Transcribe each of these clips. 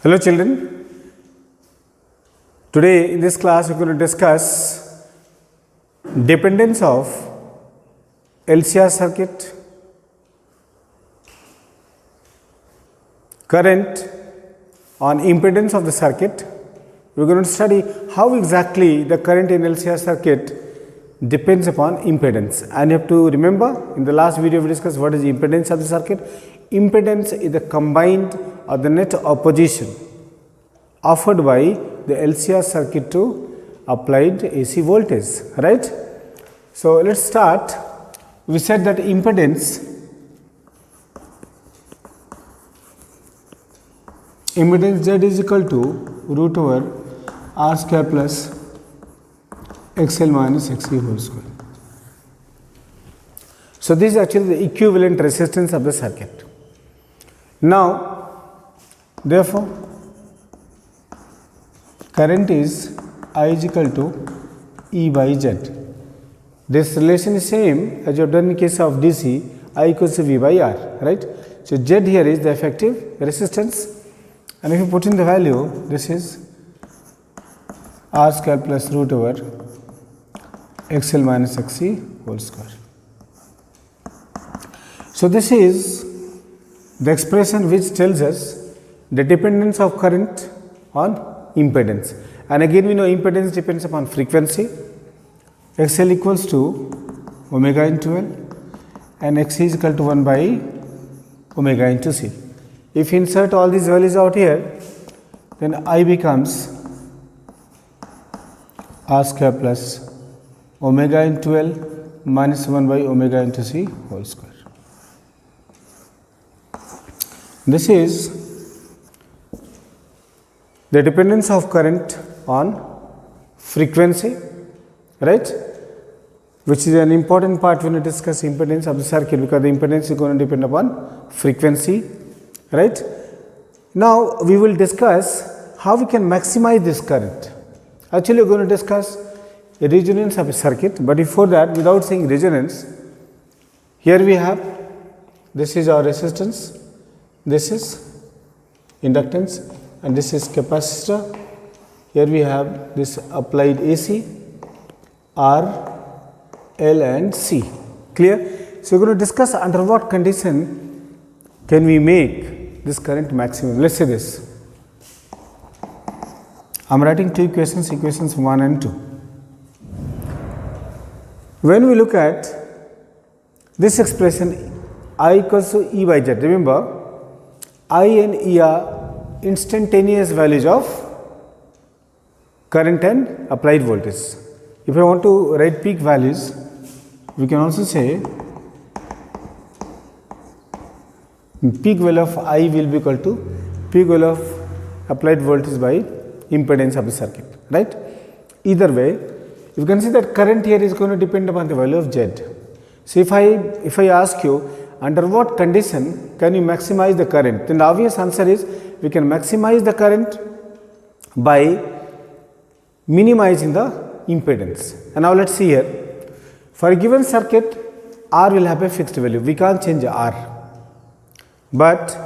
Hello children, today in this class we are going to discuss dependence of LCR circuit, current on impedance of the circuit. We are going to study how exactly the current in LCR circuit depends upon impedance, and you have to remember in the last video we discussed what is the impedance of the circuit. Impedance is the combined or the net opposition offered by the LCR circuit to applied AC voltage, right. So, let us start. We said that impedance Z is equal to root over R square plus XL minus XC whole square. So, this is actually the equivalent resistance of the circuit. Now, therefore, current is I is equal to E by Z. This relation is same as you have done in case of DC, I equals to V by R, right. So, Z here is the effective resistance, and if you put in the value, this is R square plus root over XL minus XC whole square. So, this is the expression which tells us the dependence of current on impedance, and again we know impedance depends upon frequency. XL equals to omega into L and XC is equal to 1 by omega into C. If you insert all these values out here, then I becomes R square plus omega into L minus 1 by omega into C whole square. This is the dependence of current on frequency, right, which is an important part when we discuss impedance of the circuit, because the impedance is going to depend upon frequency, right. Now, we will discuss how we can maximize this current. Actually, we are going to discuss the resonance of a circuit, but before that, without saying resonance, here we have, this is our resistance, this is inductance, and this is capacitor. Here we have this applied AC, R, L and C. Clear? So, we are going to discuss under what condition can we make this current maximum. Let us say this. I am writing two equations, equations 1 and 2. When we look at this expression I equals to E by Z, remember I and E are instantaneous values of current and applied voltage. If I want to write peak values, we can also say peak value of I will be equal to peak value of applied voltage by impedance of the circuit, right. Either way, you can see that current here is going to depend upon the value of Z. So, if I ask you under what condition can you maximize the current, then the obvious answer is we can maximize the current by minimizing the impedance. And now, let us see here, for a given circuit R will have a fixed value, we can't change R, but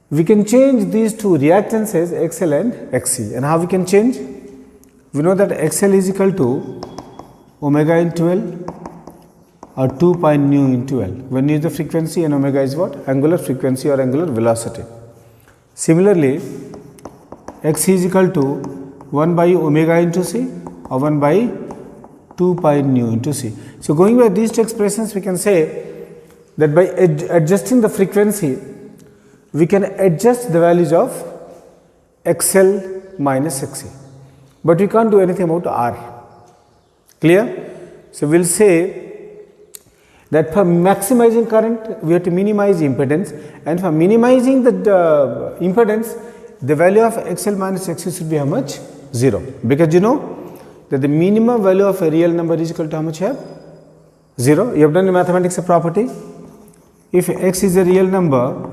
we can change these two reactances XL and XC. And how we can change? We know that XL is equal to omega into L or 2 pi nu into L. When you use the frequency, and omega is what? Angular frequency or angular velocity. Similarly, X is equal to 1 by omega into C or 1 by 2 pi nu into C. So, going by these two expressions, we can say that by adjusting the frequency, we can adjust the values of XL minus XC, but we can't do anything about R. Clear? So, we will say that for maximizing current, we have to minimize impedance, and for minimizing the impedance, the value of XL minus XC should be how much? 0, because you know that the minimum value of a real number is equal to how much you have? 0. You have done in mathematics a property. If x is a real number,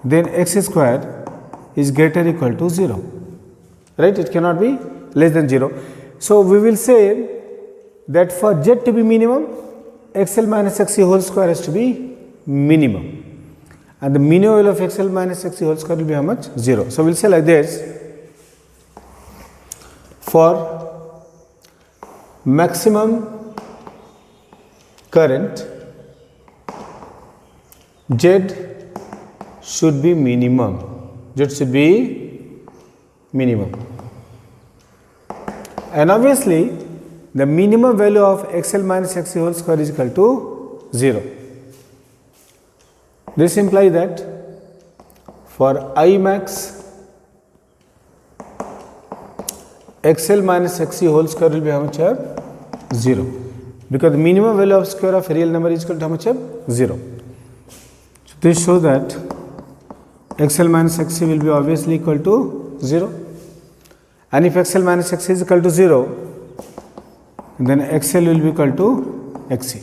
then x square is greater or equal to 0, right. It cannot be less than 0. So, we will say that for Z to be minimum, XL minus XC whole square has to be minimum. and the minimum value of XL minus XC whole square will be how much? 0. So we'll say like this: for maximum current, Z should be minimum. Z should be minimum. And obviously, the minimum value of XL minus XC whole square is equal to 0. This implies that for I max, XL minus XC whole square will be how much here? 0. Because the minimum value of square of a real number is equal to how much here? 0. So this shows that XL minus XC will be obviously equal to 0. And if XL minus XC is equal to 0, then XL will be equal to XC.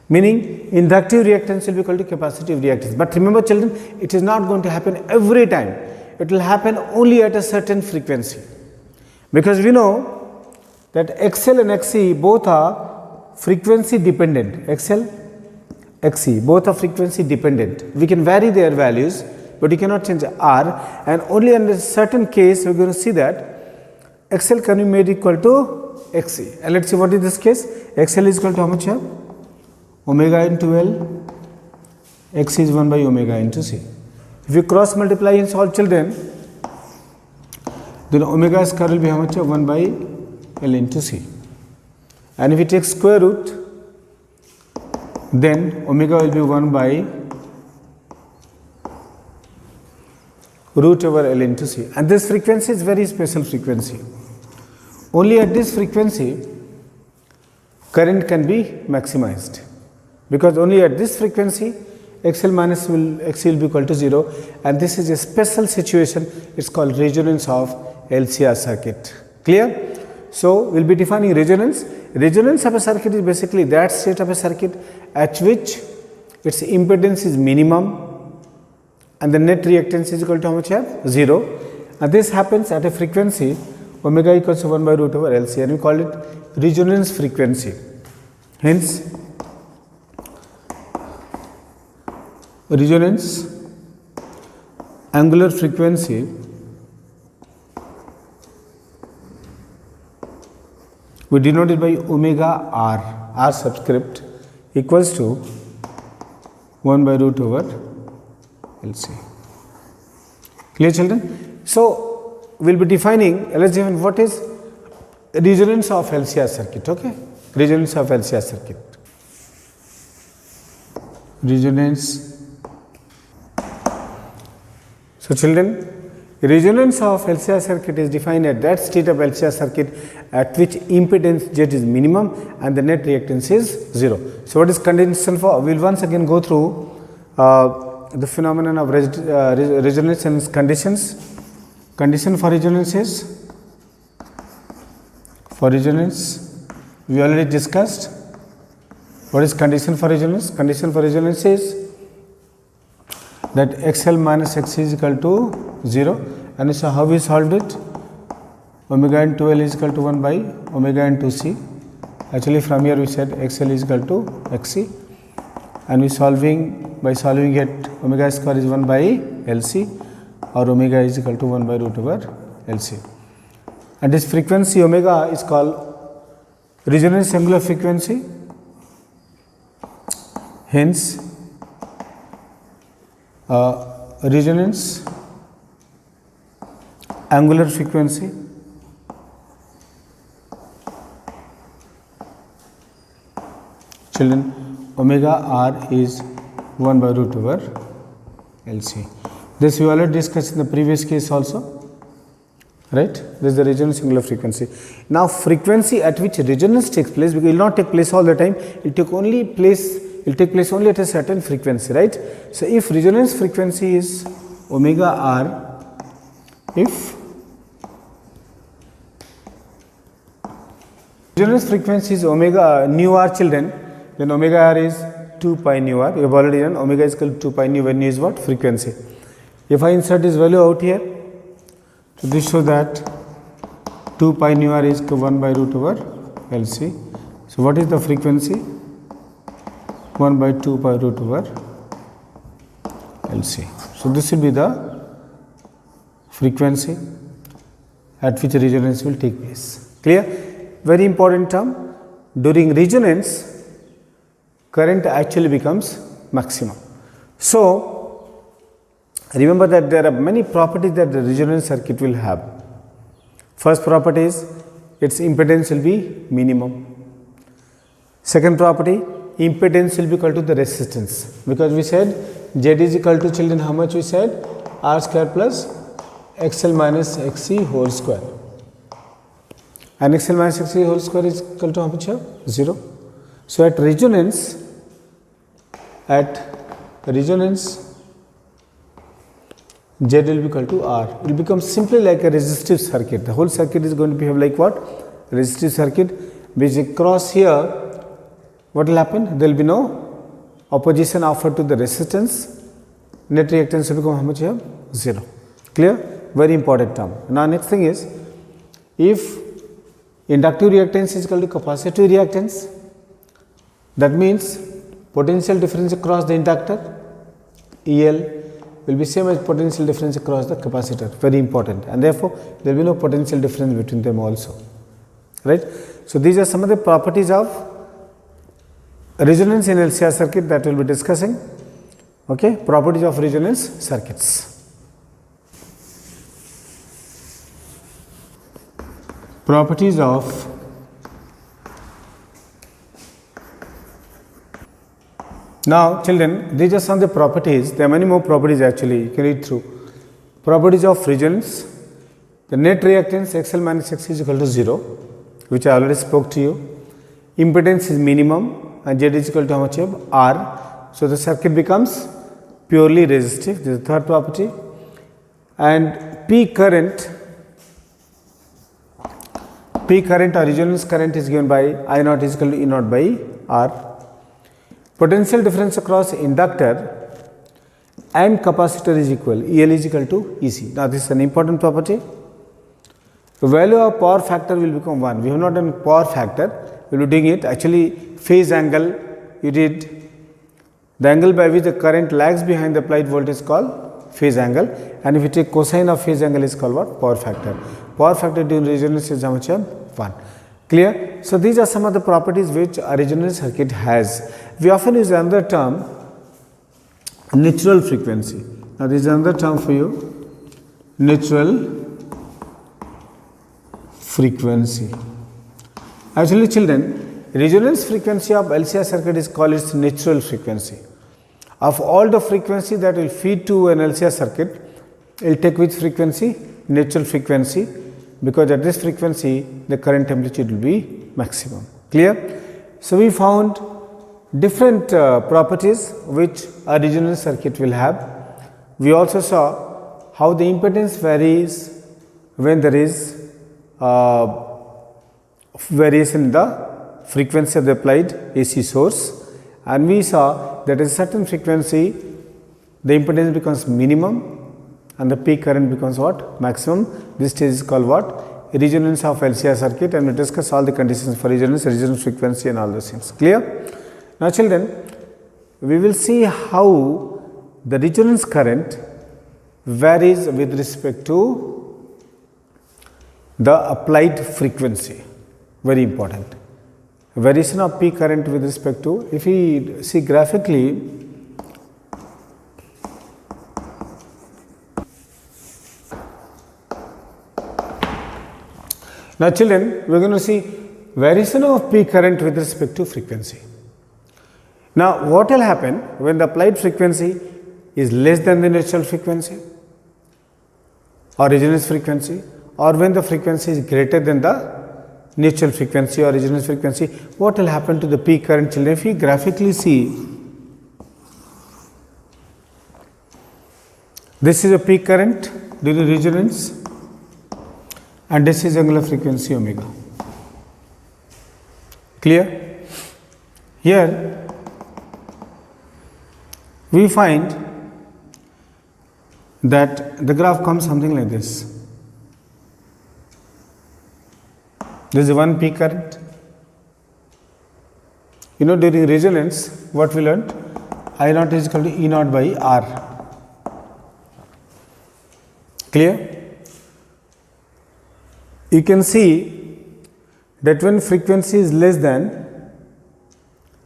Meaning inductive reactance will be equal to capacitive reactance. But remember children, it is not going to happen every time. It will happen only at a certain frequency. Because we know that XL and XC both are frequency dependent. XL, XC both are frequency dependent. We can vary their values, but you cannot change R, and only in a certain case we are going to see that XL can be made equal to XC. And let's see what is this case. XL is equal to how much here? Omega into L, X is 1 by omega into C. If you cross multiply and solve children, then omega square will be how much? 1 by L into C. And if you take square root, then omega will be 1 by root over L into C. And this frequency is very special frequency. Only at this frequency, current can be maximized. Because only at this frequency, XL minus XC will be equal to 0, and this is a special situation. It's called resonance of LCR circuit. Clear? So we'll be defining resonance. Resonance of a circuit is basically that state of a circuit at which its impedance is minimum and the net reactance is equal to how much here? 0. And this happens at a frequency omega equals to 1 by root over LC, and we call it resonance frequency. Hence, resonance angular frequency we denote it by omega R subscript equals to 1 by root over LC. Clear children? So we'll be defining, let's define what is resonance of LCR circuit. Okay, resonance of LCR circuit. Resonance. So children, resonance of LCR circuit is defined at that state of LCR circuit at which impedance Z is minimum and the net reactance is 0. So what is condition for? We will once again go through the phenomenon of resonance and its conditions. Condition for resonance is, for resonance we already discussed. What is condition for resonance? Condition for resonance is that XL minus XC is equal to 0, and so how we solved it? Omega into L is equal to 1 by omega into C. Actually from here we said XL is equal to XC, and by solving it, omega square is 1 by LC, or omega is equal to 1 by root over LC. And this frequency omega is called resonance angular frequency. Hence, resonance angular frequency children, omega R is 1 by root over LC. This we already discussed in the previous case also, right? This is the resonance angular frequency. Now frequency at which resonance takes place, because it will not take place all the time, it will take place only at a certain frequency, right? So if resonance frequency is omega R, if resonance frequency is omega nu R children, then omega R is 2 pi nu R. We have already done omega is equal to 2 pi nu, when nu is what? Frequency. If I insert this value out here, so this shows that 2 pi nu R is 1 by root over LC. So what is the frequency? 1 by 2 pi root over LC. So this will be the frequency at which resonance will take place. Clear? Very important term. During resonance, current actually becomes maximum. So remember that there are many properties that the resonance circuit will have. First property is its impedance will be minimum. Second property, impedance will be equal to the resistance, because we said Z is equal to, children, how much we said? R square plus XL minus XC whole square. And XL minus XC whole square is equal to how much? 0. So at resonance, Z will be equal to R. It will become simply like a resistive circuit. The whole circuit is going to behave like what? Resistive circuit, which across here, what will happen? There will be no opposition offered to the resistance. Net reactance will become how much here? 0. Clear? Very important term. Now next thing is, if inductive reactance is equal to capacitive reactance, that means potential difference across the inductor, EL, will be same as potential difference across the capacitor. Very important. And therefore, there will be no potential difference between them also. Right? So these are some of the properties of resonance in LCR circuit that we will be discussing. Okay? Properties of resonance circuits. Properties of now, children, these are some of the properties. There are many more properties actually. You can read through. Properties of resonance. The net reactance XL minus XC is equal to 0, which I already spoke to you. Impedance is minimum and Z is equal to how much? R. So the circuit becomes purely resistive. This is the third property. And peak current or resonance current is given by I naught is equal to E naught by R. Potential difference across inductor and capacitor is equal. EL is equal to EC. Now this is an important property. The value of power factor will become 1. We have not done power factor. We will be doing it. Actually, phase angle you did. The angle by which the current lags behind the applied voltage is called phase angle. And if you take cosine of phase angle is called what? Power factor. Power factor during resonance is how much? 1. Clear? So these are some of the properties which a resonance circuit has. We often use another term, natural frequency. Now this is another term for you, natural frequency. Actually, children, resonance frequency of LCR circuit is called its natural frequency. Of all the frequency that will feed to an LCR circuit, it will take which frequency? Natural frequency, because at this frequency the current amplitude will be maximum. Clear? So we found different properties which a resonance circuit will have. We also saw how the impedance varies when there is variation in the frequency of the applied AC source, and we saw that at a certain frequency the impedance becomes minimum and the peak current becomes what? Maximum. This stage is called what? Resonance of LCR circuit, and we discuss all the conditions for resonance frequency and all those things. Clear? Now children, we will see how the resonance current varies with respect to the applied frequency. Very important. Variation of peak current with respect to, if we see graphically, now children, we are going to see variation of peak current with respect to frequency. Now what will happen when the applied frequency is less than the natural frequency or resonance frequency, or when the frequency is greater than the natural frequency or resonance frequency? What will happen to the peak current, children? If we graphically see, this is a peak current during resonance and this is angular frequency omega. Clear? Here we find that the graph comes something like this. This is one peak current. You know, during resonance, what we learnt? I naught is equal to E naught by R. Clear? You can see that when frequency is less than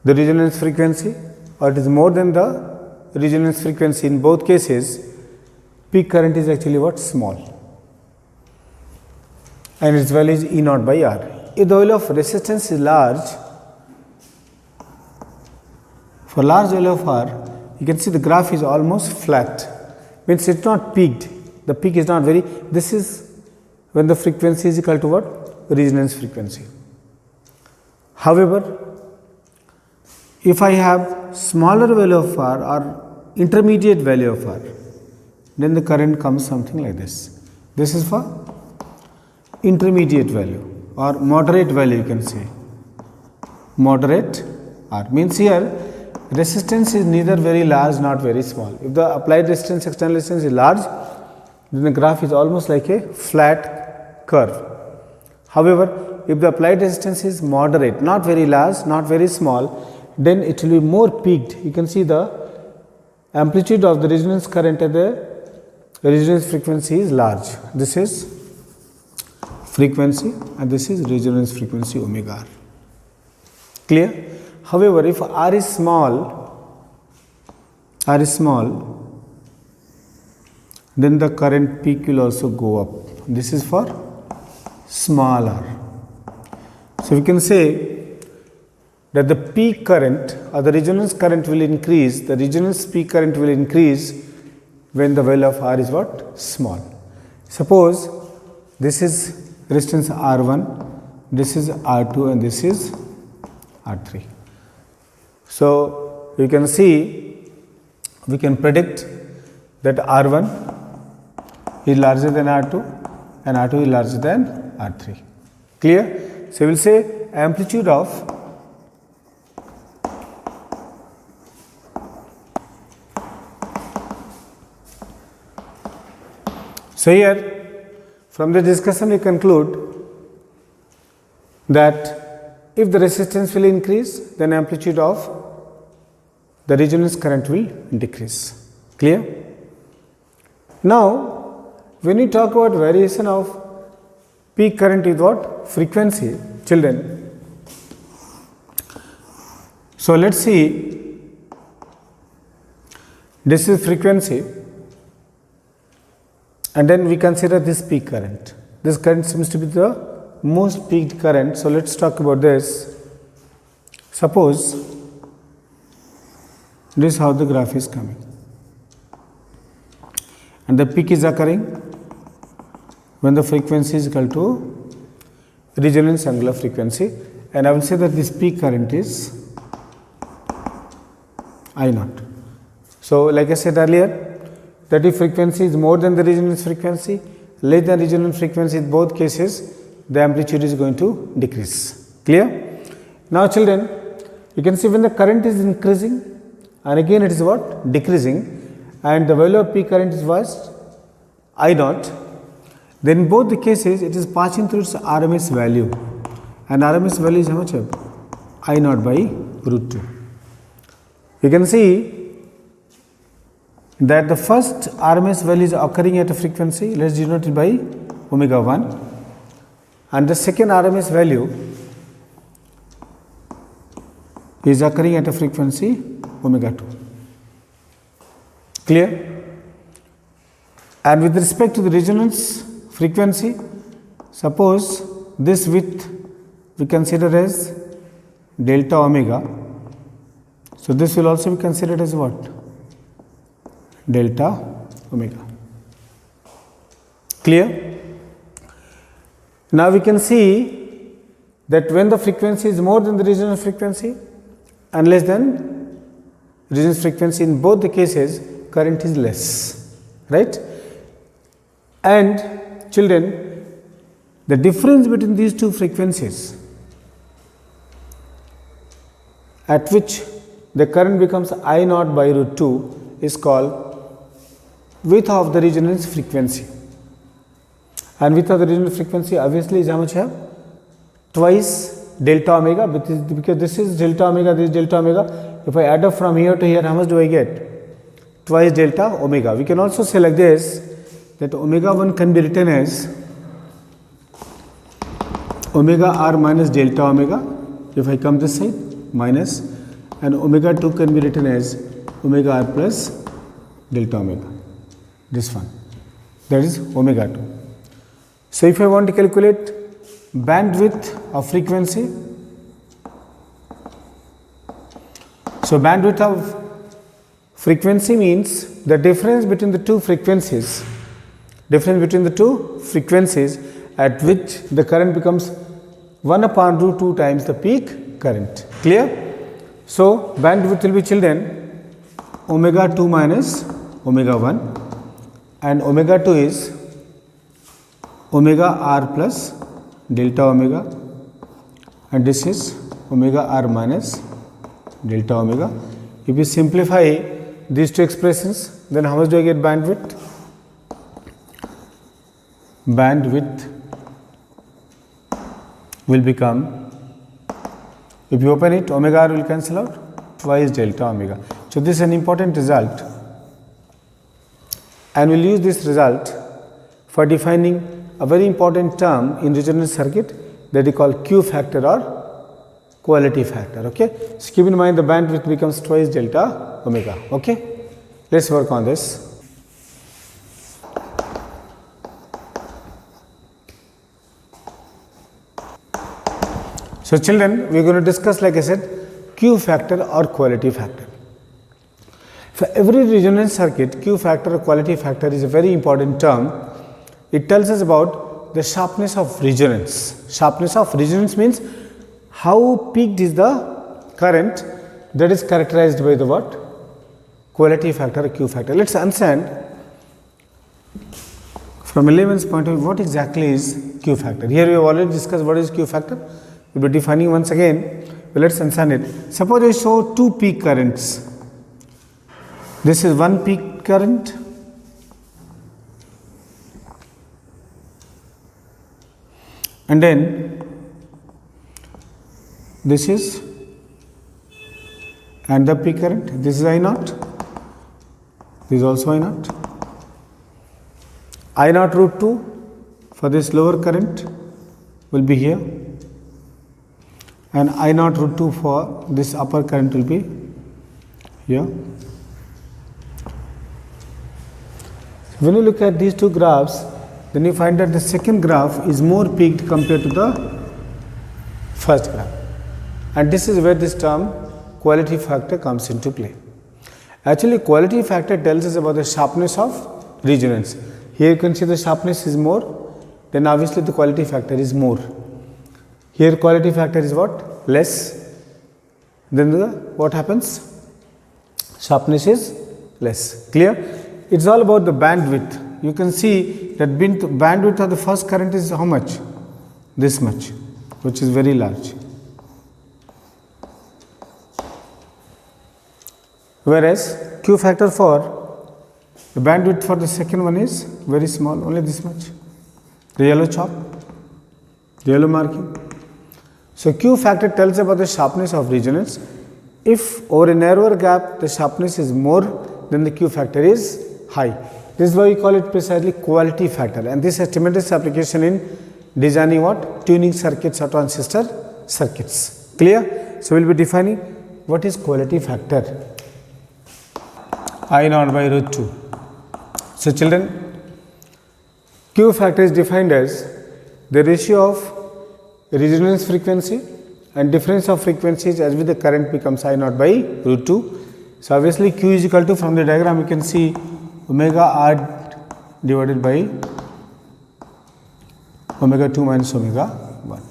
the resonance frequency or it is more than the resonance frequency, in both cases peak current is actually what? Small, and its value is E naught by R. If the value of resistance is large, for large value of R, you can see the graph is almost flat, means it's not peaked, the peak is not very, this is when the frequency is equal to what? Resonance frequency. However, if I have smaller value of R or intermediate value of R, then the current comes something like this. This is for intermediate value or moderate value, you can say. Moderate R means here resistance is neither very large not very small. If the applied resistance, external resistance is large, then the graph is almost like a flat curve. However, if the applied resistance is moderate, not very large, not very small, then it will be more peaked. You can see the amplitude of the resonance current at the resonance frequency is large. This is frequency and this is resonance frequency omega R. Clear? However, if R is small, then the current peak will also go up. This is for small r. So we can say that the peak current or the resonance current will increase, the resonance peak current will increase when the value of R is what? Small. Suppose this is resistance R1, this is R2 and this is R3. So you can see, we can predict that R1 is larger than R2 and R2 is larger than R3. Clear? So we will say amplitude of so here from the discussion we conclude that if the resistance will increase, then amplitude of the resonance current will decrease. Clear? Now, when we talk about variation of peak current with what? Frequency, children. So, let us see, this is frequency and then we consider this peak current. This current seems to be the most peaked current. So, let us talk about this. Suppose this is how the graph is coming and the peak is occurring when the frequency is equal to resonance angular frequency, and I will say that this peak current is I naught. So, like I said earlier, that if frequency is more than the resonance frequency, less than resonance frequency, in both cases the amplitude is going to decrease. Clear? Now, children, you can see when the current is increasing and again it is what? Decreasing, and the value of peak current is what? I naught. Then in both the cases it is passing through its RMS value, and RMS value is how much? I naught by root 2. You can see that the first RMS value is occurring at a frequency, let us denote it by omega 1, and the second RMS value is occurring at a frequency omega 2. Clear? And with respect to the resonance frequency, suppose this width we consider as delta omega. So, this will also be considered as what? Delta omega. Clear? Now, we can see that when the frequency is more than the resonance frequency and less than resonance frequency, in both the cases current is less, right? And children, the difference between these two frequencies at which the current becomes I naught by root 2 is called width of the resonance frequency. And width of the resonance frequency obviously is how much have? Twice delta omega, because this is delta omega, this is delta omega. If I add up from here to here, how much do I get? Twice delta omega. We can also say like this, that omega 1 can be written as omega r minus delta omega, if I come this side, minus, and omega 2 can be written as omega r plus delta omega, this one, that is omega 2. So if I want to calculate bandwidth of frequency, so bandwidth of frequency means the difference between the two frequencies, at which the current becomes 1 upon root 2 times the peak current. Clear? So bandwidth will be, children, omega 2 minus omega 1, and omega 2 is omega r plus delta omega, and this is omega r minus delta omega. If you simplify these two expressions, then how much do I get bandwidth? Bandwidth will become, if you open it, omega r will cancel out, twice delta omega. So this is an important result, and we will use this result for defining a very important term in resonance circuit that we call Q factor or quality factor. Okay, so keep in mind the bandwidth becomes twice delta omega. Okay, let's work on this. So children, we are going to discuss, like I said, Q factor or quality factor. For every resonance circuit, Q factor or quality factor is a very important term. It tells us about the sharpness of resonance. Sharpness of resonance means how peaked is the current, that is characterized by the what? Quality factor or Q factor. Let's understand from a layman's point of view what exactly is Q factor. Here we have already discussed what is Q factor. We will be defining once again. Well, let's understand it. Suppose I show two peak currents. This is one peak current, and then this is another peak current. This is I naught. This is also I naught. I naught root 2 for this lower current will be here, and I naught root 2 for this upper current will be here. When you look at these two graphs, then you find that the second graph is more peaked compared to the first graph, and this is where this term quality factor comes into play. Actually, quality factor tells us about the sharpness of resonance. Here you can see the sharpness is more, then obviously the quality factor is more. Here quality factor is what? Less. Then what happens? Sharpness is less. Clear? It's all about the bandwidth. You can see that bandwidth of the first current is how much? This much, which is very large. Whereas Q factor for the bandwidth for the second one is very small, only this much. The yellow chalk, the yellow marking. So Q factor tells about the sharpness of resonance. If over a narrower gap the sharpness is more, then the Q factor is high. This is why we call it precisely quality factor, and this has tremendous application in designing what? Tuning circuits or transistor circuits. Clear? So we will be defining what is quality factor. I naught by root 2. So children, Q factor is defined as the ratio of resonance frequency and difference of frequencies as with the current becomes I naught by root 2. So obviously Q is equal to, from the diagram you can see, omega r divided by omega 2 minus omega 1.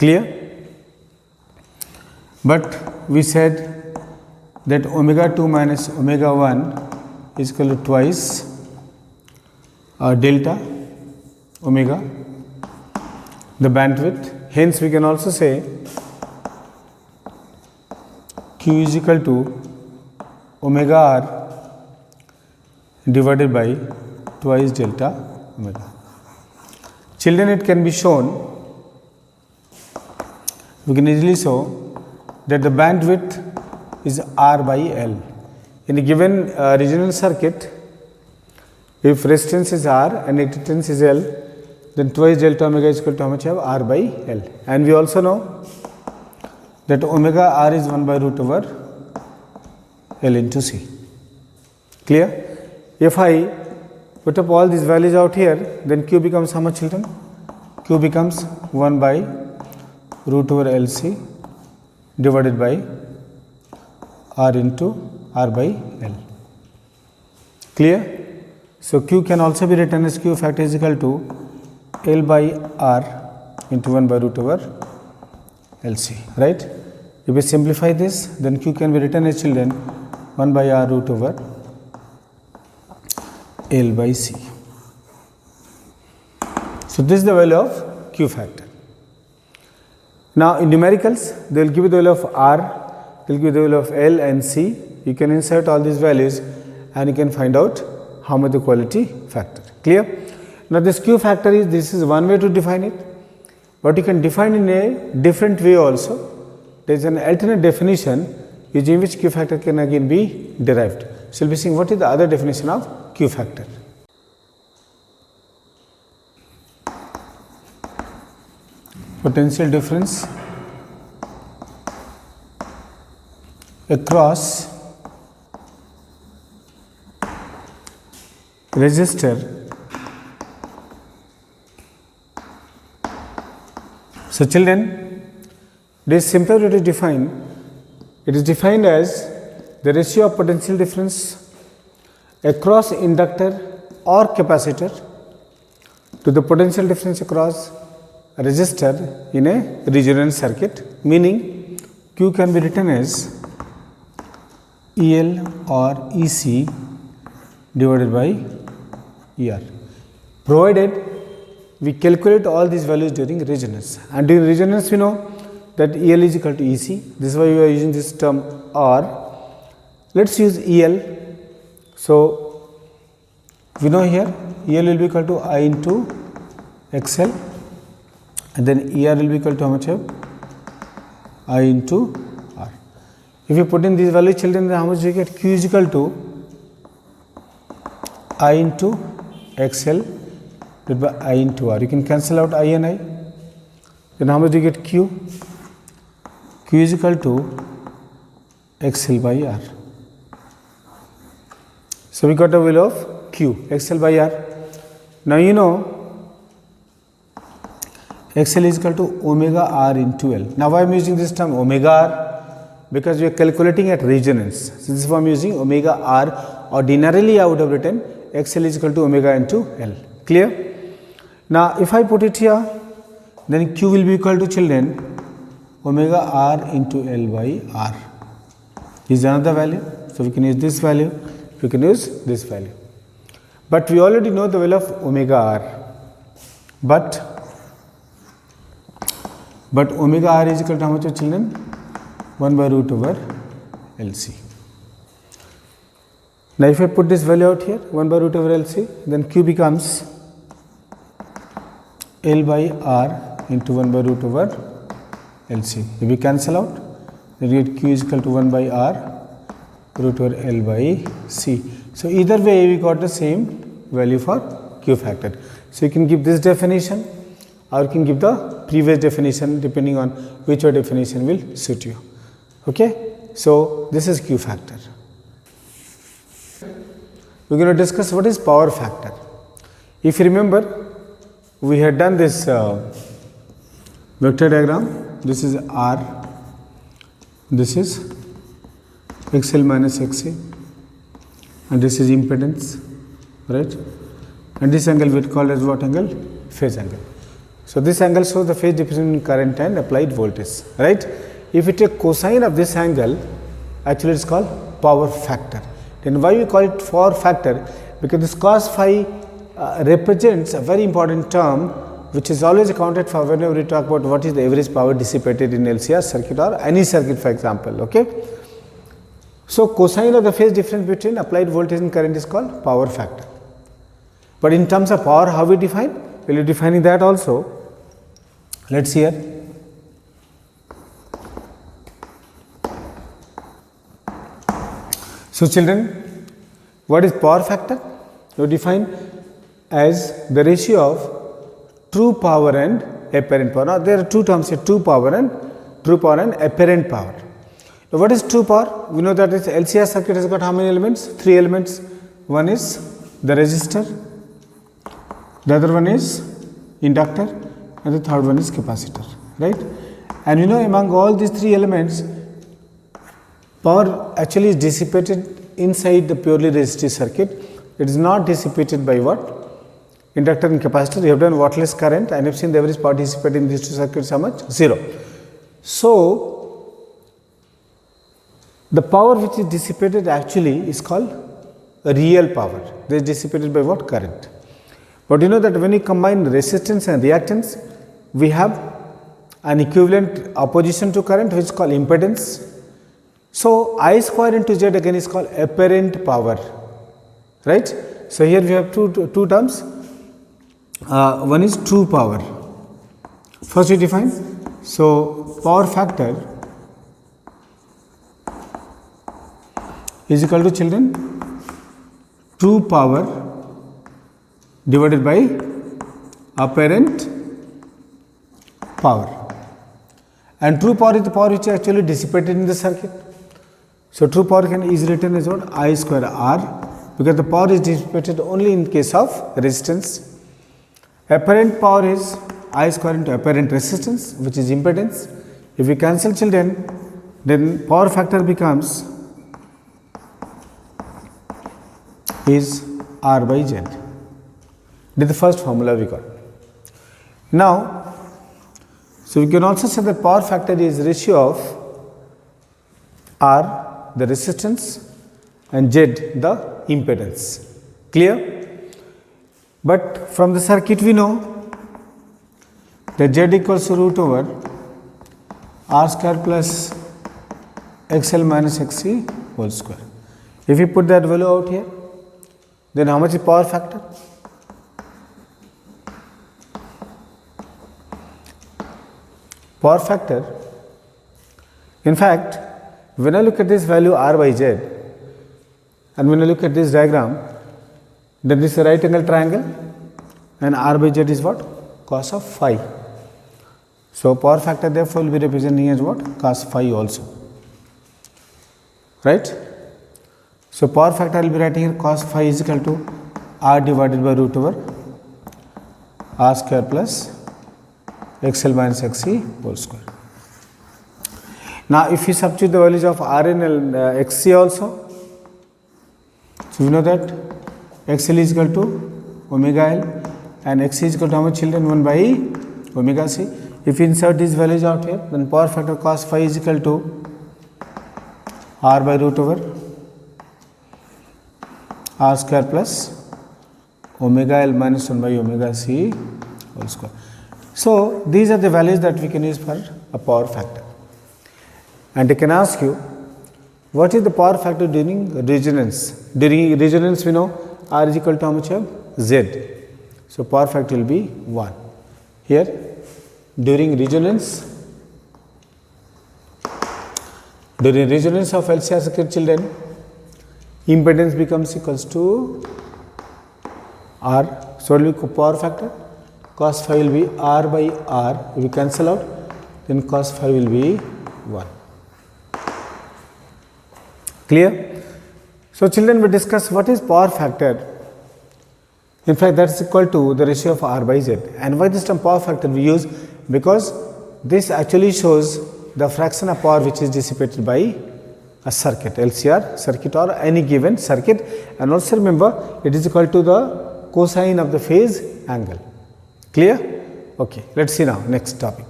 Clear? But we said that omega 2 minus omega 1 is equal to twice delta omega, the bandwidth. Hence we can also say Q is equal to omega r divided by twice delta omega. Children, it can be shown, we can easily show that the bandwidth is R by L. In a given resonance circuit, If resistance is R and inductance is L, then twice delta omega is equal to how much you have? R by L. And we also know that omega R is 1 by root over L into C. Clear? If I put up all these values out here, then Q becomes how much, children? Q becomes 1 by root over LC divided by R into R by L. Clear? So Q can also be written as Q factor is equal to L by R into 1 by root over LC, right? If we simplify this, then Q can be written as, children, 1 by R root over L by C. So this is the value of Q factor. Now in numericals, they will give you the value of R, they will give you the value of L and C. You can insert all these values and you can find out how much the quality factor. Clear? Now this Q factor this is one way to define it, but you can define in a different way also. There is an alternate definition using which Q factor can again be derived. So we will be seeing what is the other definition of Q factor. Potential difference across resistor. So children, this simple way to define, it is defined as the ratio of potential difference across inductor or capacitor to the potential difference across a resistor in a resonance circuit, meaning Q can be written as EL or EC divided by ER, provided we calculate all these values during resonance. And during resonance, we know that EL is equal to EC. This is why we are using this term R. Let's use EL. So we know here EL will be equal to I into XL, and then ER will be equal to how much? I into R. If you put in these values, children, then how much do you get? Q is equal to I into XL divided by I into R. You can cancel out I and I. Then how much do you get? Q. Q is equal to XL by R. So we got a value of Q, XL by R. Now you know XL is equal to omega R into L. Now why I am using this term omega R? Because we are calculating at resonance. So this is why I am using omega R. Ordinarily I would have written XL is equal to omega into L. Clear? Now if I put it here, then Q will be equal to, children, omega R into L by R. This is another value. So we can use this value, we can use this value. But we already know the value of omega R. But omega R is equal to how much, children? 1 by root over LC. Now if I put this value out here, 1 by root over LC, then Q becomes L by R into 1 by root over LC. If we cancel out, then we get Q is equal to 1 by R root over L by C. So either way we got the same value for Q factor. So you can give this definition or you can give the previous definition depending on which definition will suit you. Okay? So this is Q factor. We are going to discuss what is power factor. If you remember, we had done this vector diagram. This is R, this is XL minus XC, and this is impedance, right? And this angle we call as what angle? Phase angle. So this angle shows the phase difference in current and applied voltage, right? If we take cosine of this angle, actually it is called power factor. Then why we call it power factor? Because this cos phi represents a very important term which is always accounted for whenever we talk about what is the average power dissipated in LCR circuit or any circuit, for example. Okay. So cosine of the phase difference between applied voltage and current is called power factor. But in terms of power, how we define? We will be defining that also. Let's see here. So children, what is power factor? we define as the ratio of true power and apparent power. Now there are two terms here, true power and apparent power. Now what is true power? We know that this LCR circuit has got how many elements? 3 elements. One is the resistor, the other one is inductor, and the third one is capacitor, right? And you know, among all these 3 elements, power actually is dissipated inside the purely resistive circuit. It is not dissipated by what? Inductor and capacitor. You have done wattless current and you have seen the average power dissipated in these 2 circuits how much? 0. So the power which is dissipated actually is called a real power. They is dissipated by what? Current. But you know that when you combine resistance and reactance, we have an equivalent opposition to current which is called impedance. So I square into Z again is called apparent power, right? So here we have two terms. One is true power. First we define. So power factor is equal to, children, true power divided by apparent power. And true power is the power which is actually dissipated in the circuit. So true power is written as what? I square R, because the power is dissipated only in case of resistance. Apparent power is I square into apparent resistance, which is impedance. If we cancel, children, then power factor becomes is R by Z. This is the first formula we got. Now, so we can also say that power factor is ratio of R, the resistance, and Z, the impedance. Clear? But from the circuit we know that Z equals to root over R square plus XL minus XC whole square. If we put that value out here, then how much is power factor? Power factor, in fact, when I look at this value R by Z, and when I look at this diagram, then this is a right angle triangle, and R by Z is what? Cos of phi. So power factor therefore will be representing as what? Cos phi also, right? So power factor I will be writing here cos phi is equal to R divided by root over R square plus XL minus XC whole square. Now if we substitute the values of Rn and XC also, so we know that XL is equal to omega L and XC is equal to how much, children? 1 by omega C. If we insert these values out here, then power factor cos phi is equal to R by root over R square plus omega L minus 1 by omega C whole square. So these are the values that we can use for a power factor. And I can ask you, what is the power factor during resonance? During resonance we know R is equal to how much of Z. So power factor will be 1. Here during resonance of LCR circuit, children, impedance becomes equals to R. So what will be power factor? Cos phi will be R by R. If we cancel out, then cos phi will be 1. Clear? So children, we discuss what is power factor. In fact, that is equal to the ratio of R by Z. And why this term power factor we use? Because this actually shows the fraction of power which is dissipated by a circuit, LCR circuit or any given circuit. And also remember, it is equal to the cosine of the phase angle. Clear? Okay, let us see now next topic.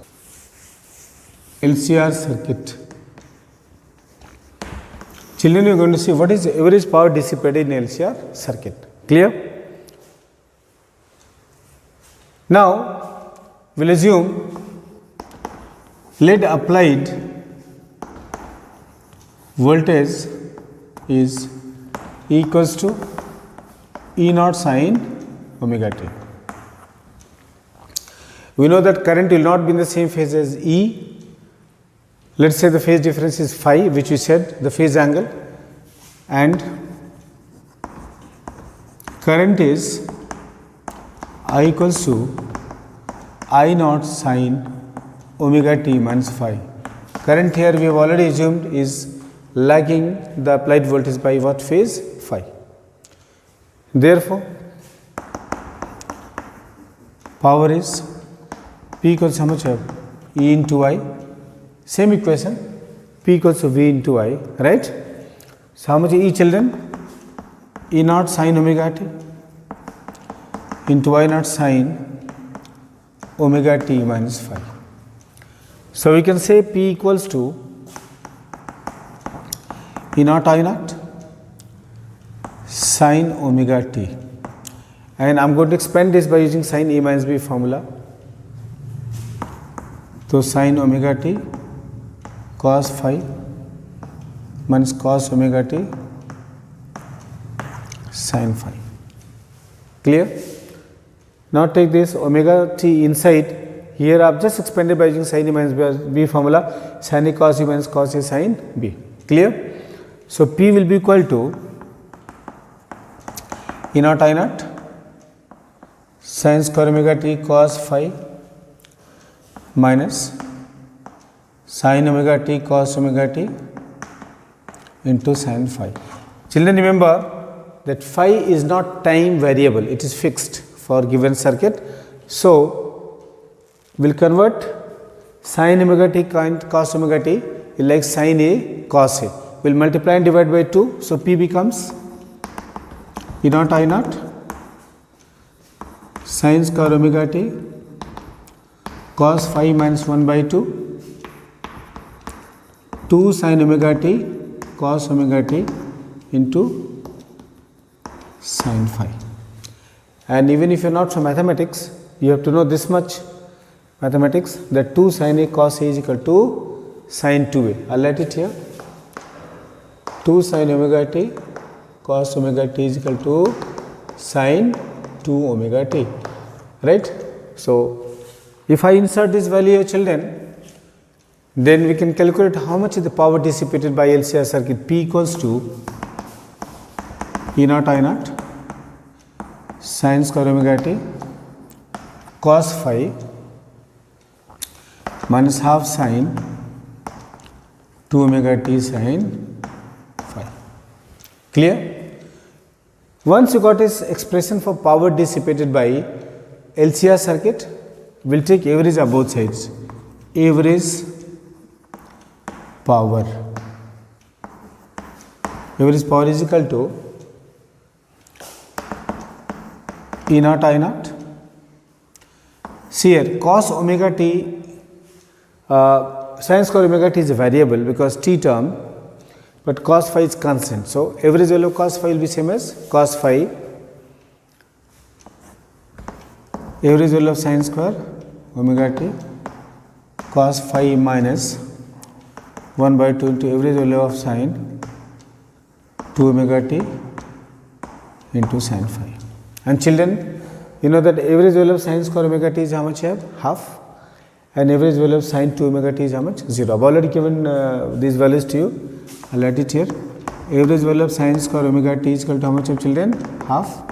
LCR circuit. Children, you are going to see what is average power dissipated in LCR circuit. Clear? Now, we will assume lead applied voltage is equals to E naught sin omega t. We know that current will not be in the same phase as E. Let us say the phase difference is phi, which we said the phase angle, and current is I equals to I naught sine omega t minus phi. Current here we have already assumed is lagging the applied voltage by what phase? Phi. Therefore, power is P equals how much? E into I. Same equation, P equals to V into I, right? So how much E, children? E naught sine omega t into I naught sine omega t minus phi. So we can say P equals to E naught I naught sine omega t, and I am going to expand this by using sine A minus B formula. So sine omega t cos phi minus cos omega t sin phi. Clear? Now take this omega t inside. Here I have just expanded by using sin A minus B formula, sin A cos A minus cos A sin B. Clear? So P will be equal to E naught I naught sin square omega t cos phi minus sin omega t cos omega t into sin phi. Children, remember that phi is not time variable, it is fixed for given circuit. So we will convert sin omega t cos omega t is like sin A cos A. We will multiply and divide by 2. So P becomes E naught I naught sin square omega t cos phi minus 1 by 2 sin omega t cos omega t into sin phi. And even if you are not from mathematics, you have to know this much mathematics, that 2 sin A cos A is equal to sin 2A. I will write it here. 2 sin omega t cos omega t is equal to sin 2 omega t, right? So if I insert this value here, children, then we can calculate how much is the power dissipated by LCR circuit. P equals to E naught I naught sin square omega t cos phi minus half sin 2 omega t sin phi. Clear? Once you got this expression for power dissipated by LCR circuit, we will take average of both sides. Average power. Average power is equal to E naught I naught. See here, cos omega t, sin square omega t is a variable because t term, but cos phi is constant. So average value of cos phi will be same as cos phi, average value of sin square omega t cos phi minus 1 by 2 into average value of sin 2 omega t into sin phi. And children, you know that average value of sin square omega t is how much here? Half, and average value of sin 2 omega t is how much? 0. I have already given these values to you. I will write it here. Average value of sin square omega t is equal to how much of children? Half,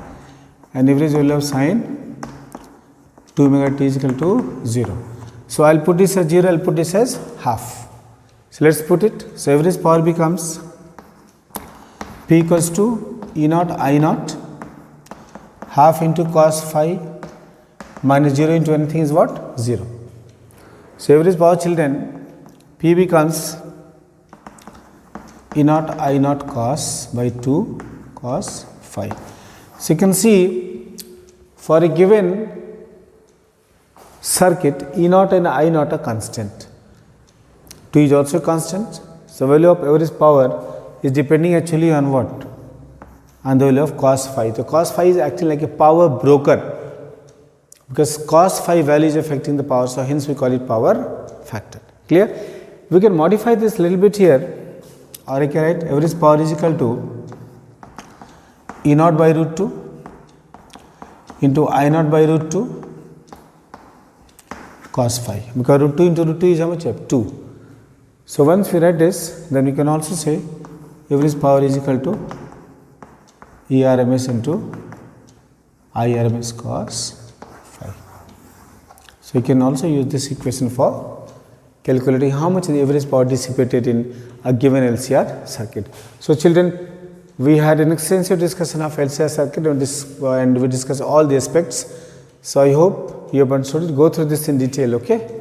and average value of sin 2 omega t is equal to 0. So I will put this as 0, I will put this as half. So let us put it. So average power becomes P equals to E naught I naught half into cos phi minus 0 into anything is what? 0. So average power, children, P becomes E naught I naught cos by 2 cos phi. So you can see for a given circuit, E naught and I naught are constant. 2 is also constant. So value of average power is depending actually on what? On the value of cos phi. So cos phi is acting like a power broker because cos phi value is affecting the power. So hence we call it power factor. Clear? We can modify this little bit here, or I can write average power is equal to E naught by root 2 into I naught by root 2 cos phi, because root 2 into root 2 is how much? 2. So once we write this, then we can also say average power is equal to ERMS into I RMS cos phi. So you can also use this equation for calculating how much the average power dissipated in a given LCR circuit. So children, we had an extensive discussion of LCR circuit and we discussed all the aspects. So I hope you have understood it. Go through this in detail, okay?